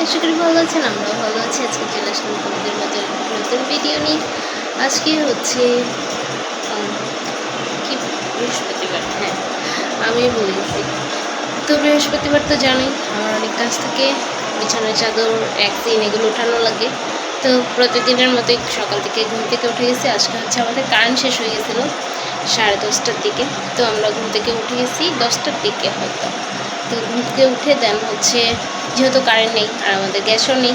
আশা করি ভালো আছেন, আমরাও ভালো আছি। আজকে চলে আসলাম তোমাদের মাঝে নতুন ভিডিও নিয়ে। আজকে হচ্ছে কি বৃহস্পতিবার, হ্যাঁ আমি বলেছি তো। বৃহস্পতিবার তো জানোই আমার অনেক কাজ থাকে, বিছানার চাদর একদিন এগুলো উঠানো লাগে। তো প্রতিদিনের মতোই সকাল থেকে ঘুম থেকে উঠে গেছি। আজকে হচ্ছে আমাদের কারেন্ট শেষ হয়ে গেছিলো 10:30টার দিকে। তো আমরা ঘুম থেকে উঠে গেছি 10টার দিকে হয়তো। তো ঘুম থেকে উঠে দেন হচ্ছে, যেহেতু কারেন্ট নেই আর আমাদের গ্যাসও নেই,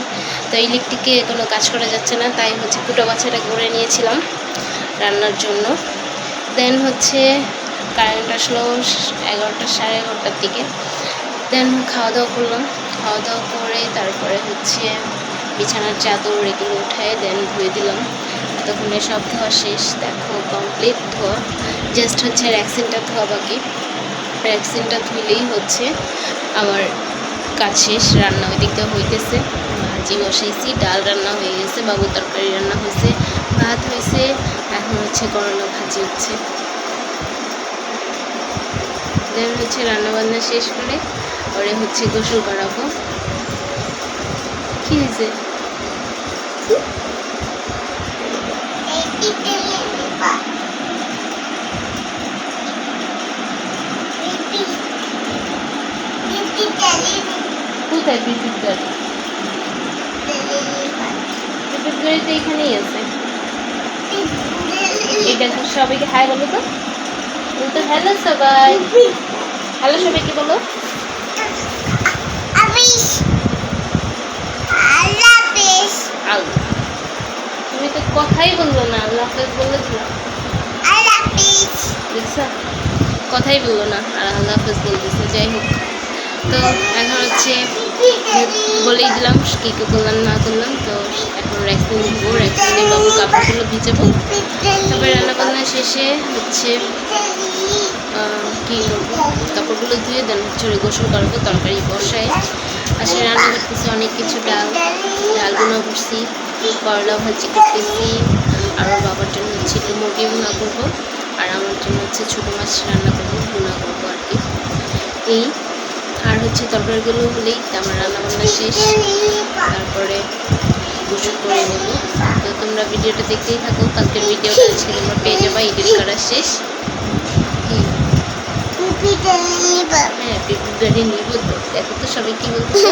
তো ইলেকট্রিকে কোনো কাজ করা যাচ্ছে না, তাই হচ্ছে কুটো বাছাটা করে নিয়েছিলাম রান্নার জন্য। দেন হচ্ছে কারেন্ট আসলো 11টা 11:30টার দিকে। দেন খাওয়া দাওয়া করলাম, খাওয়া দাওয়া করে তারপরে হচ্ছে বিছানার চাদর এগুলো উঠায় দেন ধুয়ে দিলাম। এতক্ষণে সব ধোয়া শেষ, দেখো কমপ্লিট ধোয়া। জাস্ট হচ্ছে র্যাকসিনটা ধোয়া বাকি। র্যাকসিনটা ধুলেই হচ্ছে আমার কাজ শেষ। রান্না ওই দিকটা হইতেছে, ভাজি বসাইছি, ডাল রান্না হয়ে গেছে, বাবু তরকারি রান্না হয়েছে, ভাত হয়েছে, এখন হচ্ছে করলা ভাজি হচ্ছে। দেন হচ্ছে রান্নাবান্না শেষ করে পরে হচ্ছে গোসল করাবো। কি হয়েছে? কোথায় পিপিপ গাড়ি? পিপিপ গাড়ি তো এখানেই আছে। এই দেখো, সবাইকে হাই বলো তো। বলতো হ্যালো সবাই, হ্যালো সবাইকে বলো। তুমি তো কথাই বললো না, আল্লাহ হাফেজ বলেছিল। দেখছো, কথাই বললো না আর আল্লাহ হাফেজ বলতেছে। যাই হোক, তো এখন হচ্ছে বলেই দিলাম কী কী করলাম না করলাম। তো এখন র্যাকসিন ধুবো, র্যাকসিনে বাবু কাপড়গুলো ভিজাবো। তারপরে রান্নাবান্না শেষে হচ্ছে কী করবো, কাপড়গুলো ধুয়ে দেন হচ্ছে গোসল করবো, তরকারি বসায় আসে রান্না করতেছি অনেক কিছু। ডালগুলো করছি, করলা ভাজি করতেছি, আর বাবার জন্য হচ্ছে মুরগি ভুনা করবো, আর আমার জন্য হচ্ছে ছোটো মাছ রান্না করবো, ভুনা করবো আর কি। এই আর হচ্ছে তরকারিগুলো হলেই আমার রান্নাবান্না শেষ। তারপরে গোসল করে নেব। তো তোমরা ভিডিওটা দেখতেই থাকো, কালকের ভিডিওটা আজকে তোমরা পেয়ে যাবা এডিট করা শেষ। হ্যাঁ, পিপিপ গাড়ি নিব তো। দেখো তো সবাই কি বলছে,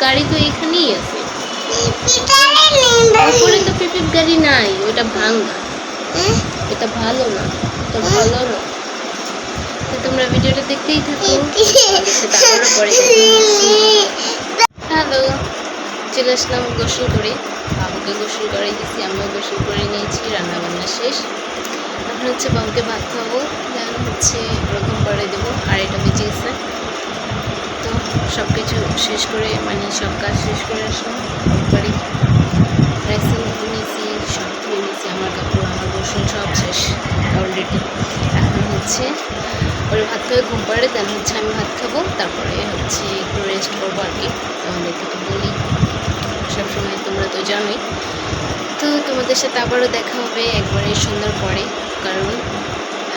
গাড়ি তো এখানেই আছে। ওপরে তো পিপিপ গাড়ি নাই, ওটা ভাঙা, এটা ভালো না, এটা ভালো না। তো তোমরা ভিডিওটা দেখতেই থাকো। পরে হ্যালো, চলে আসলাম গোসল করে, বাবুকে গোসল করে দিয়েছি, আমিও গোসল করে নিয়েছি, রান্নাবান্না শেষ। এখন হচ্ছে বাবুকে ভাত খাবো, দেন হচ্ছে ওরকম করে দেবো। আর এটা বেঁচে গেছে। তো সব কিছু শেষ করে মানে সব কাজ শেষ করে আসলাম বাড়ি। র্যাকসিন ধুয়ে নিয়েছি, সব ধুয়ে নিয়েছি, আমার কাপড় আমার গোসল সব শেষ অলরেডি। এখন হচ্ছে ওরে ভাত খাবে, ঘুম পাড়ে, দেন হচ্ছে আমি ভাত খাবো, তারপরে হচ্ছে একটু রেস্ট করবো আর কি। তোমাদেরকে তো বলি সবসময়, তোমরা তো জানোই। তো তোমাদের সাথে আবারও দেখা হবে একবারে সন্ধ্যার পরে, কারণ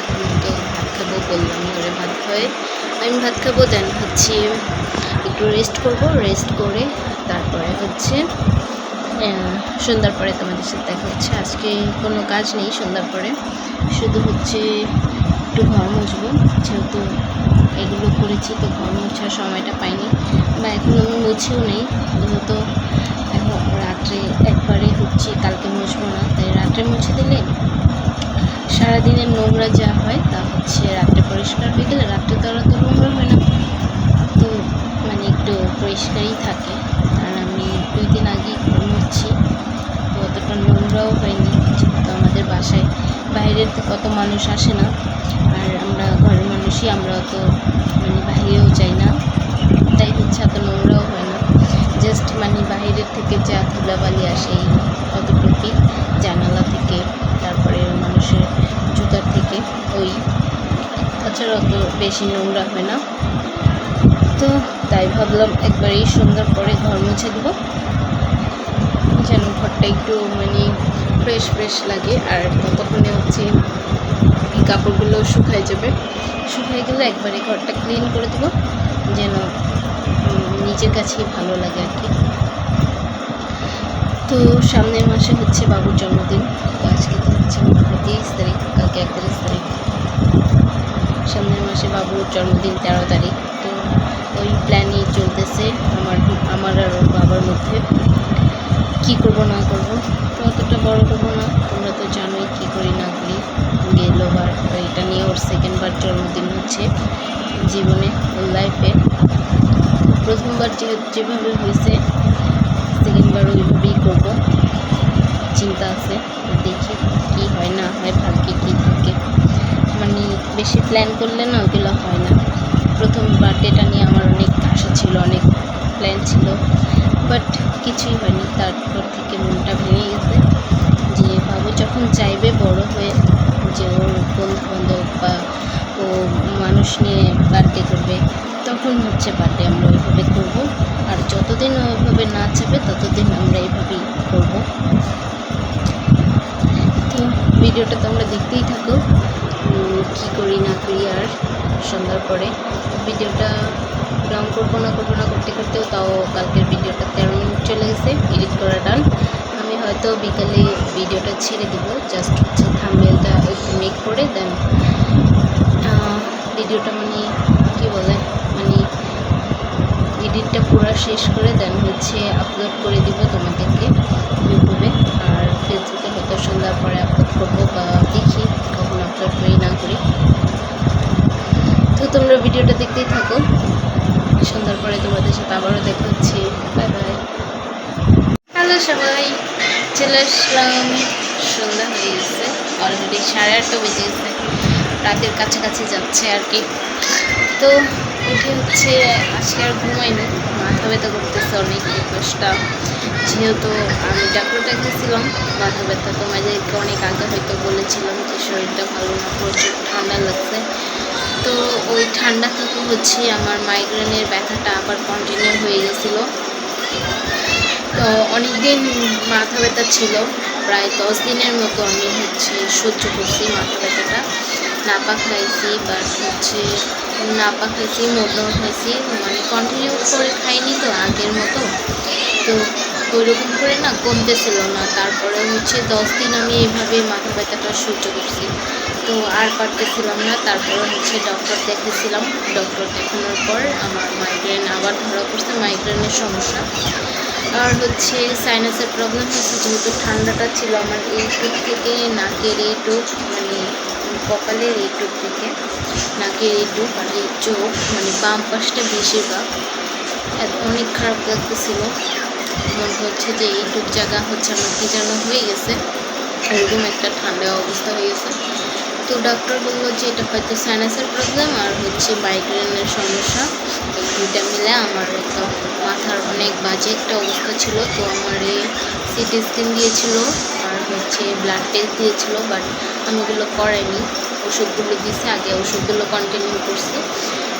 এখন তো ভাত খাবো বললামই, ওরে ভাত খাওয়াই আমি ভাত খাবো, দেন হচ্ছে একটু রেস্ট করবো, রেস্ট করে তারপরে হচ্ছে সন্ধ্যার পরে তোমাদের সাথে দেখা হচ্ছে। আজকে কোনো কাজ নেই সন্ধ্যার পরে, শুধু হচ্ছে একটু ঘর মুছবো, যেহেতু এগুলো করেছি তো ঘর মোছার সময়টা পাইনি, বা এখন আমি মুছেও নেই, যেহেতু এখন রাত্রে একবারে হচ্ছে কালকে মুছবো না, তাই রাত্রে মুছে দিলে সারাদিনের নোংরা যা হয় তা হচ্ছে রাত্রে পরিষ্কার হয়ে গেলে রাত্রে তো আর অত নোংরা হয় না, তো মানে একটু পরিষ্কারই থাকে। আর আমি 2 দিন আগেই ঘর মুছছি, তো অতটা নোংরাও হয়নি, যেহেতু আমাদের বাসায় বাইরের তো কত মানুষ আসে না, আর আমরা ঘরের মানুষই, আমরা অত মানে বাইরেও যাই না, তাই হচ্ছে এত নোংরাও হয় না। জাস্ট মানে বাইরের থেকে যা ধুলাবালি আসে অতটুকুই, জানালা থেকে, তারপরে মানুষের জুতার থেকে, ওই তাছাড়া অত বেশি নোংরা হয় না। তো তাই ভাবলাম একবারেই সন্ধ্যার পরে ঘর মুছে দেবো, যেন ঘরটা একটু মানে ফ্রেশ ফ্রেশ লাগে। আর ততক্ষণে হচ্ছে এই কাপড়গুলো শুকায় যাবে, শুকিয়ে গেলে একবারে ঘরটা ক্লিন করে দেবো। যেন নিজের কাছেই ভালো লাগে আর কি। তো সামনের মাসে হচ্ছে বাবুর জন্মদিন। তো আজকে তো হচ্ছে 23 তারিখ, কালকে 31 তারিখ। সামনের মাসে বাবুর জন্মদিন 13 তারিখ। তো ওই প্ল্যানই চলতেছে আমার আর ওর বাবার মধ্যে, কী করব না করব। তো অতটা বড় করবো না, তোমরা তো জানোই কী করি না করি। গেলোবার এটা নিয়ে ওর সেকেন্ডবার জন্মদিন হচ্ছে জীবনে, ওর লাইফে। প্রথমবার যেভাবে হয়েছে সেকেন্ডবার ওইভাবেই করবো, চিন্তা আছে। দেখি কি হয় না হয়, ভাগ্যে কী থাকে। মানে বেশি প্ল্যান করলে না ওগুলো হয় না। প্রথম বার্থডেটা নিয়ে আমার অনেক আশা ছিল, অনেক প্ল্যান ছিল, বাট কিছুই হয়নি। তারপর থেকে মনটা ভেঙে গেছে যে বাবু যখন চাইবে বড় হয়ে যে ওর বন্ধুবান্ধব বা ও মানুষ নিয়ে বার্থডে করবে, তখন হচ্ছে বার্থডে আমরা ওইভাবে করবো। আর যতদিন ওইভাবে না চাবে ততদিন আমরা এইভাবেই করবো। তো ভিডিওটা তোমরা দেখতেই থাকো, কী করি না করি। আর সন্ধ্যার পরে ভিডিওটা লং করবো না করতে করতেও তাও কালকের ভিডিওটা 13 মিনিট চলে গেছে, এডিট করা ডান। আমি হয়তো বিকালে ভিডিওটা ছেড়ে দেবো, জাস্ট হচ্ছে থাম্বনেলটা একটু মেক করে দেন ভিডিওটা মানে কী বলে মানে এডিটটা পুরো শেষ করে দেন হচ্ছে আপলোড করে দিব তোমাদেরকে ইউটিউবে। আর ফেসবুকে হয়তো সন্ধ্যার পরে আপলোড করবো, বা দেখি কখন আপলোড করি না করি। তো তোমরা ভিডিওটা দেখতেই থাকো, সন্ধ্যার পরে তোমাদের সাথে আবারও দেখা হচ্ছে। Bye bye. হ্যালো সবাই, চলে আসলাম। সন্ধ্যা হয়ে গেছে, অলরেডি 8:30 বেজে গেছে, রাতের কাছাকাছি যাচ্ছে আর কি। তো উঠে হচ্ছে আজকে আর ঘুমাইনি, মাথা ব্যথা করতেছে অনেক। দশটা যেহেতু আমি ডাক্তার দেখিয়েছিলাম মাথা ব্যথা, তোমাদেরকে অনেক আগে হয়তো বলেছিলাম যে শরীরটা ভালো না, প্রচুর ঠান্ডা লাগছে। তো ওই ঠান্ডা থেকে হচ্ছে আমার মাইগ্রেনের ব্যথাটা আবার কন্টিনিউ হয়ে গেছিলো। তো অনেক দিন মাথা ব্যথা ছিল, প্রায় 10 দিনের মতো আমি হচ্ছে সহ্য করছি মাথা ব্যথাটা। নাপা খাইছি, বা হচ্ছে নাপা খাইছি, মদনাও খাইছি, মানে কন্টিনিউ করে খাইনি তো আগের মতো। তো ওইরকম করে না কমতেছিল না। তারপরে হচ্ছে 10 দিন আমি এইভাবে মাথা ব্যথাটা সহ্য করছি, তো আর পারতেছিলাম না। তারপরে হচ্ছে ডক্টর দেখেছিলাম, ডক্টর দেখানোর পর আমার মাইগ্রেন আবার ধরা পড়ছে, মাইগ্রেনের সমস্যা। আর হচ্ছে সাইনাসের প্রবলেম হচ্ছে, যেহেতু ঠান্ডাটা ছিল আমার এইটুক থেকে নাকের এইটুক, মানে কপালের এইটুক থেকে নাকের এইটুক আর এই চোখ, মানে বাম পাশটা বেশিরভাগ অনেক খারাপ লাগতেছিল। মনে হচ্ছে যে এইটুক জায়গা হচ্ছে আমার কি যেন হয়ে গেছে, এরকম একটা ঠান্ডা অবস্থা হয়ে গেছে। তো ডক্টর বললো যে এটা হয়তো সাইনাসের প্রবলেম আর হচ্ছে মাইগ্রেনের সমস্যা, এই দুইটা মিলে আমার একদম মাথার অনেক বাজে একটা অবস্থা ছিল। তো আমার এই সিটি স্ক্যান দিয়েছিল আর হচ্ছে ব্লাড টেস্ট দিয়েছিল, বাট আমি ওগুলো করাইনি। ওষুধগুলো দিয়েছে, আগে ওষুধগুলো কন্টিনিউ করছি।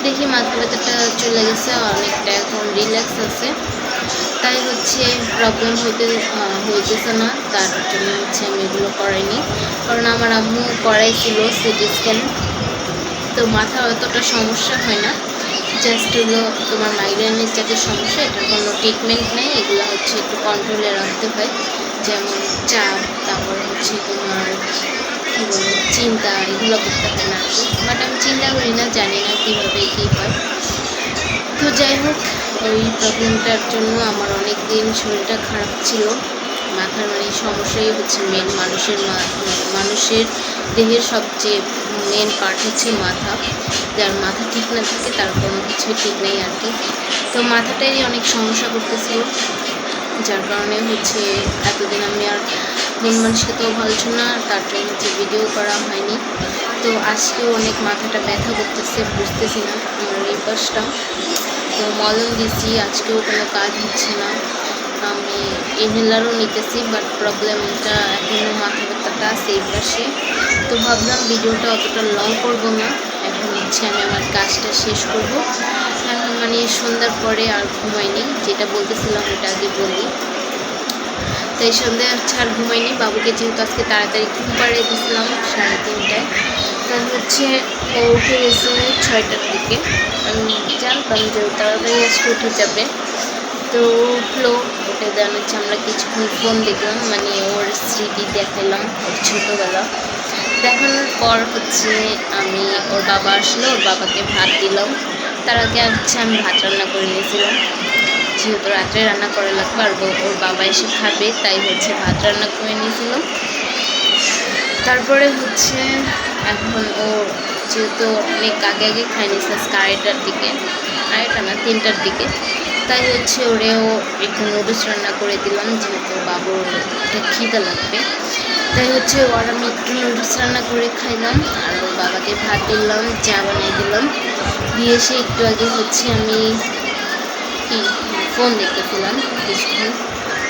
দেখি মাথা ব্যথাটা চলে গেছে অনেকটা, এখন রিল্যাক্স আছে। তাই হচ্ছে প্রবলেম হইতেছে না, তার জন্য হচ্ছে আমি এগুলো করাইনি। কারণ আমার আম্মু করাইছিল সিটি স্ক্যান, তো মাথা অতটা সমস্যা হয় না। জাস্ট হলো তোমার মাইগ্রেনের যাতে সমস্যা, এটার কোনো ট্রিটমেন্ট নেই। এগুলো হচ্ছে একটু কন্ট্রোলে রাখতে হয়, যেমন চাপ, তারপর হচ্ছে তোমার কী বলে চিন্তা, এগুলো করতে হয় না আর কি। বাট আমি চিন্তা করি না, জানি না কীভাবে কী হয়। তো যাই হোক, ওই প্রবলেমটার জন্য আমার অনেক দিন শরীরটা খারাপ ছিল। মাথার মানে সমস্যাই হচ্ছে মেন, মানুষের দেহের সবচেয়ে মেন পার্ট হচ্ছে মাথা। যার মাথা ঠিক না থাকে তার কোনো কিছু ঠিক নেই আর কি। তো মাথাটাই অনেক সমস্যা করতেছিল, যার কারণে হচ্ছে এতদিন আমি আর মন মানসিকতাও ভালো ছিল না, তার জন্য হচ্ছে ভিডিও করা হয়নি। তো আজকেও অনেক মাথাটা ব্যথা করতেছে, বুঝতেছি না আমার এই পাশটা। তো মলম দিচ্ছি, আজকেও কোনো কাজ হচ্ছে না। আমি ইনহেলারও নিতেছি, বাট প্রবলেমটা এখনও মাথা ব্যথাটা আছে এই পাশে। তো ভাবলাম ভিডিওটা অতটা লং করবো না, এখন হচ্ছে আমি আমার কাজটা শেষ করব। এখন মানে সন্ধ্যার পরে আর ঘুমাইনি, যেটা বলতেছিলাম ওটা আগে বলি। তাই সন্ধ্যা হচ্ছে আর ঘুমাইনি। বাবুকে যেহেতু আজকে তাড়াতাড়ি ঘুম পাড়িয়ে দিয়েছিলাম 3:30টায়, তাই হচ্ছে ও উঠে গেছে 6টার দিকে। আমি জানতাম যে ও তাড়াতাড়ি আজকে উঠে যাবে, তো উঠলো। উঠে দেন হচ্ছে আমরা কিছুক্ষণ ফোন দেখলাম, মানে ওর স্মৃতি দেখালাম, ওর ছোটোবেলা দেখানোর পর হচ্ছে আমি ওর বাবা আসলো, ওর বাবাকে ভাত দিলাম। তার আগে হচ্ছে আমি ভাত রান্না করে নিয়েছিলাম, যেহেতু রাত্রে রান্না করা লাগবে আর ওর বাবা এসে খাবে, তাই হচ্ছে ভাত রান্না করে নিয়েছিলাম। তারপরে হচ্ছে এখন ও যেহেতু অনেক আগে আগে খাই নিয়েছে, আজকে 2:30টার দিকে, 2:30 না 3টার দিকে, তাই হচ্ছে ওরেও একটু নুডলস রান্না করে দিলাম, যেহেতু বাবুর খিদে লাগবে। তাই হচ্ছে ওর আমি একটু নুডলস রান্না করে খাইলাম, আর ওর বাবাকে ভাত দিলাম, চা বানিয়ে দিলাম। দিয়ে এসে একটু আগে হচ্ছে আমি ফোন দেখতেছিলাম কিছুক্ষণ।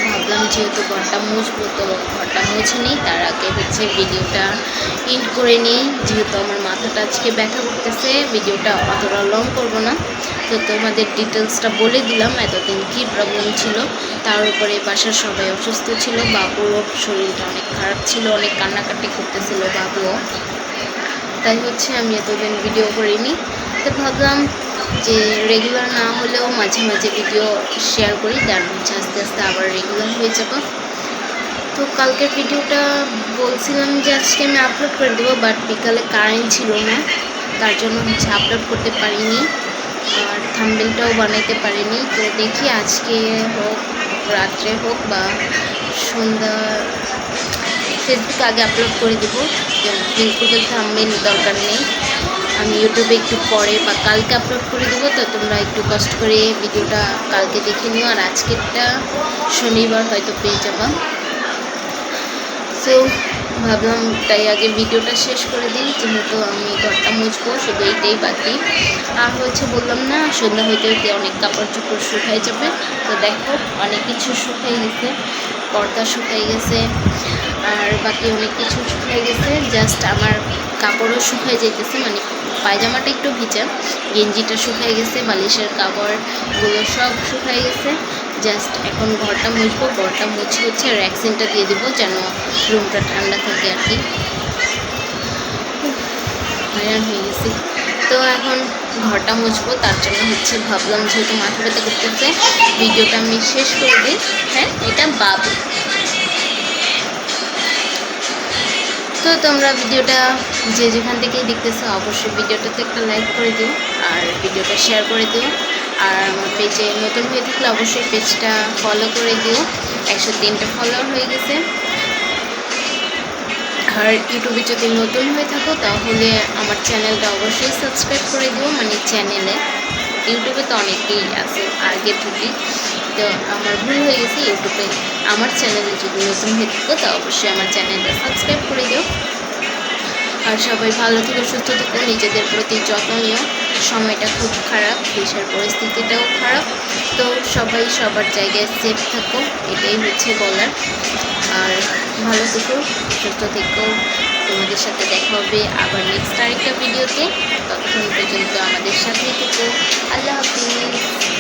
ভাবলাম যেহেতু ঘরটা মুছবো, তো ঘরটা মুছে নিই, তার আগে হচ্ছে ভিডিওটা এন্ড করে নিই, যেহেতু আমার মাথাটা আজকে ব্যথা করতেছে। ভিডিওটা অতটা লং করবো না, তো তোমাদের ডিটেলসটা বলে দিলাম এতদিন কী প্রবলেম ছিল। তার উপরে বাসার সবাই অসুস্থ ছিল, বাবুরও শরীরটা অনেক খারাপ ছিল, অনেক কান্নাকাটি করতেছিল বাবুও, তাই হচ্ছে আমি এতদিন ভিডিও করিনি। তো ভাবলাম যে রেগুলার না হলেও মাঝে মাঝে ভিডিও শেয়ার করি, দেন হচ্ছে আস্তে আস্তে আবার রেগুলার হয়ে যাব। তো কালকের ভিডিওটা বলছিলাম যে আজকে আমি আপলোড করে দেবো, বাট বিকালে কারেন্ট ছিল না, তার জন্য হচ্ছে আপলোড করতে পারিনি, আর থাম্বনেলটাও বানাইতে পারিনি। তো দেখি আজকে হোক, রাত্রে হোক বা সন্ধ্যা, ফেসবুকে আগে আপলোড করে দেবো। ফেসবুকের থাম্বনেল দরকার নেই, আমি ইউটিউবে একটু পরে বা কালকে আপলোড করে দেবো। তো তোমরা একটু কষ্ট করে ভিডিওটা কালকে দেখে নিও, আর আজকেরটা শনিবার হয়তো পেয়ে যাবা। তো ভাবলাম তাই আগে ভিডিওটা শেষ করে দিই, যেহেতু আমি ঘরটা মুছবো, শুধু এইটাই বাকি। আর হচ্ছে বললাম না, সন্ধ্যা হইতে হইতে অনেক কাপড় চোপড় শুকাই যাবে। তো দেখো অনেক কিছু শুকাই গেছে, পর্দা শুকাই গেছে, আর বাকি অনেক কিছু শুকাই গেছে। জাস্ট আমার কাপড়ও শুকাই যাইতেছে, মানে পায়জামাটা একটু ভিজা, গেঞ্জিটা শুকাই গেছে, বালিশের কাপড়গুলো সব শুকাই গেছে। জাস্ট এখন ঘরটা মুছবো, ঘরটা মুছে হচ্ছে র্যাক্সিনটা দিয়ে দেবো, যেন রুমটা ঠান্ডা থাকে আর কি। হয়রান হয়ে গেছি। তো এখন ঘরটা মুছবো, তার জন্য হচ্ছে ভাবলাম যেহেতু মাথা ব্যথা করতেছে, ভিডিওটা আমি শেষ করে দিই। হ্যাঁ, এটা বাবু। তো তোমরা ভিডিওটা যে যেখান থেকেই দেখতেছো অবশ্যই ভিডিওটাতে একটা লাইক করে দিও, আর ভিডিওটা শেয়ার করে দিও। আর আমার পেজে নতুন হয়ে থাকলে অবশ্যই পেজটা ফলো করে দিও, 103টা ফলোয়ার হয়ে গেছে। আর ইউটিউবে যদি নতুন হয়ে থাকো তাহলে আমার চ্যানেলটা অবশ্যই সাবস্ক্রাইব করে দিও, মানে চ্যানেলে। ইউটিউবে তো অনেকেই আছে আগে থেকেই, তো আমার ভুল হয়ে গেছে। ইউটিউবে আমার চ্যানেলে যদি নতুন হয়ে থাকো তা অবশ্যই আমার চ্যানেলটা সাবস্ক্রাইব করে দিও। আর সবাই ভালো থেকো, সুস্থ থেকো, নিজেদের প্রতি যত্ন নিও। সময়টা খুব খারাপ, দেশের পরিস্থিতিটাও খারাপ, তো সবাই সবার জায়গায় সেফ থাকো, এটাই হচ্ছে বলার। আর ভালো থেকো, সুস্থ থেকো। তোমাদের সাথে দেখা হবে আবার নেক্সট আরেকটা ভিডিওতে। ততক্ষণ পর্যন্ত আমাদের সাথেই থেকো। আল্লাহ হাফিজ।